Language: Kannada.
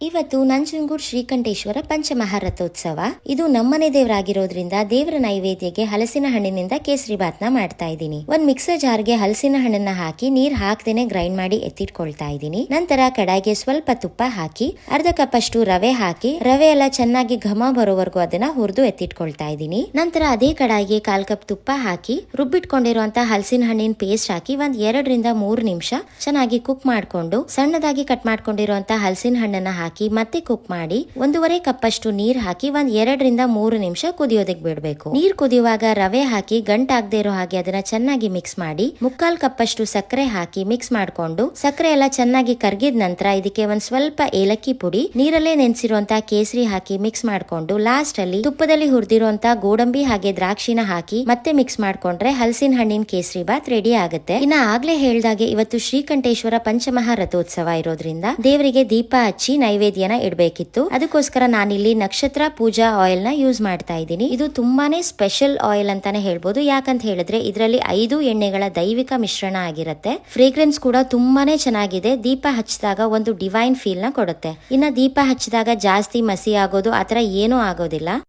ಇವತ್ತು ನಂಜನಗೂಡು ಶ್ರೀಕಂಠೇಶ್ವರ ಪಂಚಮಹಾರಥೋತ್ಸವ. ಇದು ನಮ್ಮನೆ ದೇವರಾಗಿರೋದ್ರಿಂದ ದೇವರ ನೈವೇದ್ಯಕ್ಕೆ ಹಲಸಿನ ಹಣ್ಣಿನಿಂದ ಕೇಸರಿ ಬಾತ್ನ ಮಾಡ್ತಾ ಇದ್ದೀನಿ. ಒಂದ್ ಮಿಕ್ಸರ್ ಜಾರ್ಗೆ ಹಲಸಿನ ಹಣ್ಣನ್ನ ಹಾಕಿ ನೀರ್ ಹಾಕ್ದೇನೆ ಗ್ರೈಂಡ್ ಮಾಡಿ ಎತ್ತಿಟ್ಕೊಳ್ತಾ ಇದ್ದೀನಿ. ನಂತರ ಕಡಾಯಿಗೆ ಸ್ವಲ್ಪ ತುಪ್ಪ ಹಾಕಿ ಅರ್ಧ ಕಪ್ ಅಷ್ಟು ರವೆ ಹಾಕಿ ರವೆ ಎಲ್ಲ ಚೆನ್ನಾಗಿ ಘಮ ಬರೋವರೆಗೂ ಅದನ್ನ ಹುರಿದು ಎತ್ತಿಟ್ಕೊಳ್ತಾ ಇದ್ದೀನಿ. ನಂತರ ಅದೇ ಕಡಾಯಿಗೆ 1/4 ಕಪ್ ತುಪ್ಪ ಹಾಕಿ ರುಬ್ಬಿಟ್ಕೊಂಡಿರುವಂತ ಹಲಸಿನ ಹಣ್ಣಿನ ಪೇಸ್ಟ್ ಹಾಕಿ 1-2 ರಿಂದ 3 ನಿಮಿಷ ಚೆನ್ನಾಗಿ ಕುಕ್ ಮಾಡ್ಕೊಂಡು ಸಣ್ಣದಾಗಿ ಕಟ್ ಮಾಡ್ಕೊಂಡಿರುವಂತ ಹಲಸಿನ ಹಣ್ಣನ್ನ ಹಾಕಿ ಮತ್ತೆ ಕುಕ್ ಮಾಡಿ 1.5 ಕಪ್ ಅಷ್ಟು ನೀರ್ ಹಾಕಿ 1-2 ರಿಂದ 3 ನಿಮಿಷ ಕುದಿಯೋದಕ್ಕೆ ಬಿಡಬೇಕು. ನೀರ್ ಕುದಿಯುವಾಗ ರವೆ ಹಾಕಿ ಗಂಟಾಗದೆ ಇರೋ ಹಾಗೆ ಅದನ್ನ ಚೆನ್ನಾಗಿ ಮಿಕ್ಸ್ ಮಾಡಿ 1/4 ಕಪ್ ಅಷ್ಟು ಸಕ್ಕರೆ ಹಾಕಿ ಮಿಕ್ಸ್ ಮಾಡ್ಕೊಂಡು ಸಕ್ಕರೆ ಎಲ್ಲ ಚೆನ್ನಾಗಿ ಕರ್ಗಿದ ನಂತರ ಇದಕ್ಕೆ ಒಂದ್ ಸ್ವಲ್ಪ ಏಲಕ್ಕಿ ಪುಡಿ, ನೀರಲ್ಲೇ ನೆನೆಸಿರುವಂತಹ ಕೇಸರಿ ಹಾಕಿ ಮಿಕ್ಸ್ ಮಾಡ್ಕೊಂಡು ಲಾಸ್ಟ್ ಅಲ್ಲಿ ತುಪ್ಪದಲ್ಲಿ ಹುರಿದಿರುವಂತಹ ಗೋಡಂಬಿ ಹಾಗೆ ದ್ರಾಕ್ಷಿನ ಹಾಕಿ ಮತ್ತೆ ಮಿಕ್ಸ್ ಮಾಡ್ಕೊಂಡ್ರೆ ಹಲಸಿನ ಹಣ್ಣಿನ ಕೇಸರಿ ಬಾತ್ ರೆಡಿ ಆಗುತ್ತೆ. ಇನ್ನ ಆಗ್ಲೇ ಹೇಳ್ದಾಗೆ ಇವತ್ತು ಶ್ರೀಕಂಠೇಶ್ವರ ಪಂಚಮಹಾ ರಥೋತ್ಸವ ಇರೋದ್ರಿಂದ ದೇವರಿಗೆ ದೀಪ ಹಚ್ಚಿ ನೈವೇದ್ಯನ ಇಡಬೇಕಿತ್ತು. ಅದಕ್ಕೋಸ್ಕರ ನಾನಿಲ್ಲಿ ನಕ್ಷತ್ರ ಪೂಜಾ ಆಯಿಲ್ ನ ಯೂಸ್ ಮಾಡ್ತಾ ಇದ್ದೀನಿ. ಇದು ತುಂಬಾನೇ ಸ್ಪೆಷಲ್ ಆಯಿಲ್ ಅಂತಾನೆ ಹೇಳ್ಬೋದು. ಯಾಕಂತ ಹೇಳಿದ್ರೆ ಇದರಲ್ಲಿ 5 ಎಣ್ಣೆಗಳ ದೈವಿಕ ಮಿಶ್ರಣ ಆಗಿರುತ್ತೆ. ಫ್ರೇಗ್ರೆನ್ಸ್ ಕೂಡ ತುಂಬಾನೇ ಚೆನ್ನಾಗಿದೆ. ದೀಪ ಹಚ್ಚಿದಾಗ ಒಂದು ಡಿವೈನ್ ಫೀಲ್ ನ ಕೊಡುತ್ತೆ. ಇನ್ನ ದೀಪ ಹಚ್ಚಿದಾಗ ಜಾಸ್ತಿ ಮಸಿ ಆಗೋದು ಆತರ ಏನೂ ಆಗೋದಿಲ್ಲ.